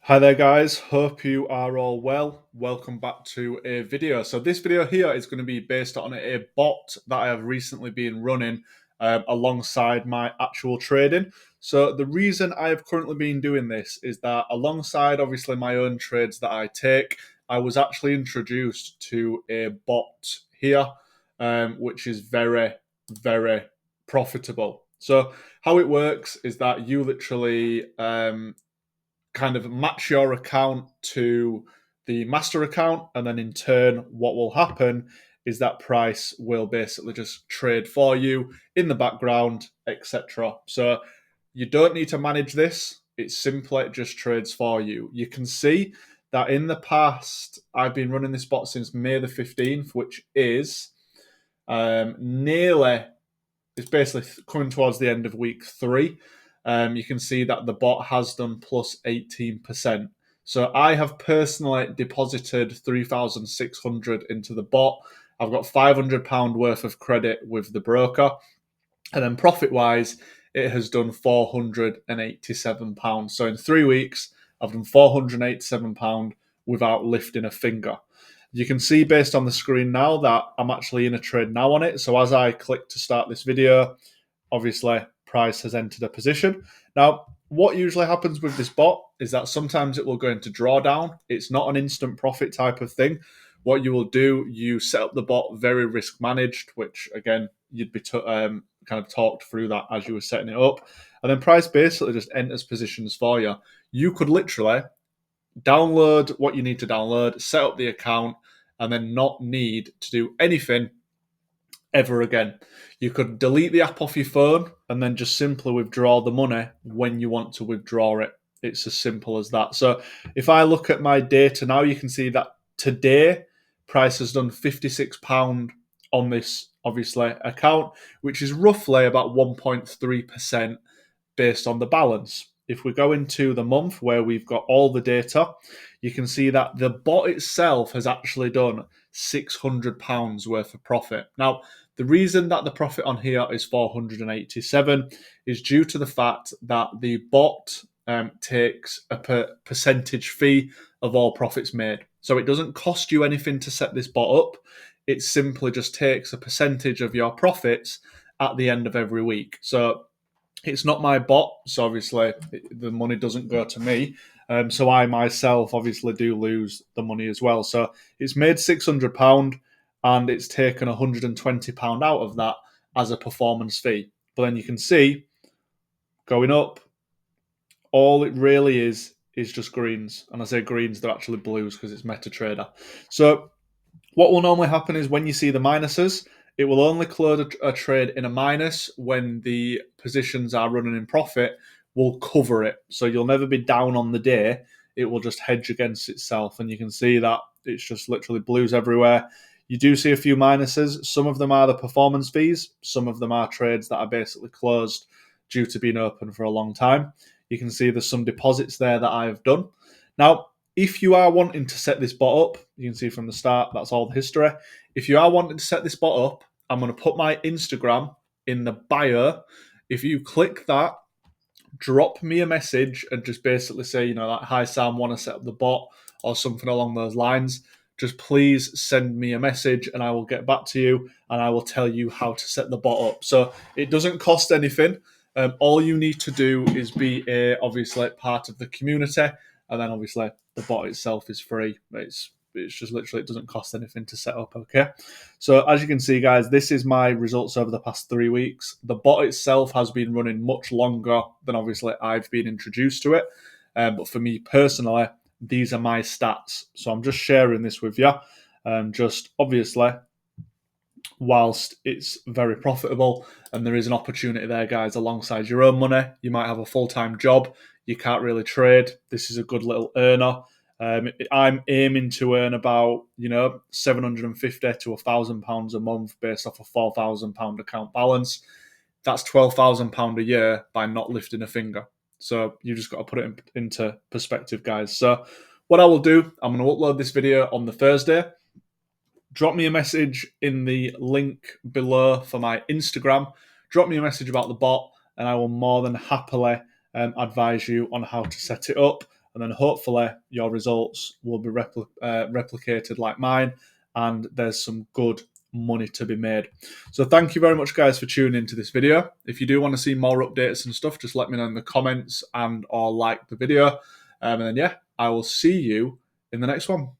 Hi there guys, hope you are all well. Welcome back to a video. So this video here is going to be based on a bot that I have recently been running alongside my actual trading. So the reason I have currently been doing this is that alongside obviously my own trades that I take, I was actually introduced to a bot here, which is very, very profitable. So how it works is that you literally kind of match your account to the master account, and then in turn, what will happen is that price will basically just trade for you in the background, etc. So you don't need to manage this. It's simply it just trades for you. You can see that in the past, I've been running this bot since May the 15th, which is nearly it's basically coming towards the end of week 3. You can see that the bot has done plus 18%. So I have personally deposited 3,600 into the bot. I've got £500 worth of credit with the broker. And then profit wise, it has done £487. So in 3 weeks, I've done £487 without lifting a finger. You can see based on the screen now that I'm actually in a trade now on it. So as I click to start this video, obviously price has entered a position. Now, what usually happens with this bot is that sometimes it will go into drawdown. It's not an instant profit type of thing. What you will do, you set up the bot very risk managed, which again, you'd be kind of talked through that as you were setting it up. And then price basically just enters positions for you. You could literally download what you need to download, set up the account, and then not need to do anything ever again. You could delete the app off your phone and then just simply withdraw the money when you want to withdraw it. It's as simple as that. So if I look at my data now, you can see that today price has done £56 on this obviously account, which is roughly about 1.3% based on the balance. If we go into the month where we've got all the data, you can see that the bot itself has actually done £600 worth of profit. Now, the reason that the profit on here is 487 is due to the fact that the bot takes a percentage fee of all profits made. So it doesn't cost you anything to set this bot up. It simply just takes a percentage of your profits at the end of every week. So it's not my bot, so obviously the money doesn't go to me. So I myself obviously do lose the money as well. So it's made £600 and it's taken £120 out of that as a performance fee. But then you can see going up, all it really is just greens. And I say greens, they're actually blues because it's MetaTrader. So what will normally happen is when you see the minuses, it will only close a trade in a minus when the positions are running in profit, will cover it. So you'll never be down on the day. It will just hedge against itself. And you can see that it's just literally blues everywhere. You do see a few minuses. Some of them are the performance fees. Some of them are trades that are basically closed due to being open for a long time. You can see there's some deposits there that I've done. Now, if you are wanting to set this bot up, you can see from the start, that's all the history. If you are wanting to set this bot up, I'm going to put my Instagram in the bio. If you click that, drop me a message and just basically say, like, hi Sam, want to set up the bot or something along those lines. Just please send me a message and I will get back to you and I will tell you how to set the bot up. So it doesn't cost anything. All you need to do is be obviously part of the community, and then obviously the bot itself is free. It's just literally, it doesn't cost anything to set up, okay? So as you can see, guys, this is my results over the past 3 weeks. The bot itself has been running much longer than obviously I've been introduced to it. But for me personally, these are my stats. So I'm just sharing this with you. Just obviously, whilst it's very profitable and there is an opportunity there, guys, alongside your own money. You might have a full-time job, you can't really trade. This is a good little earner. I'm aiming to earn about, £750 to £1,000 a month based off a £4,000 account balance. That's £12,000 a year by not lifting a finger. So you just got to put it into perspective, guys. So what I will do, I'm going to upload this video on the Thursday. Drop me a message in the link below for my Instagram. Drop me a message about the bot, and I will more than happily advise you on how to set it up. and then hopefully your results will be replicated like mine, and there's some good money to be made. So thank you very much, guys, for tuning into this video. If you do want to see more updates and stuff, just let me know in the comments and or like the video. And then, yeah, I will see you in the next one.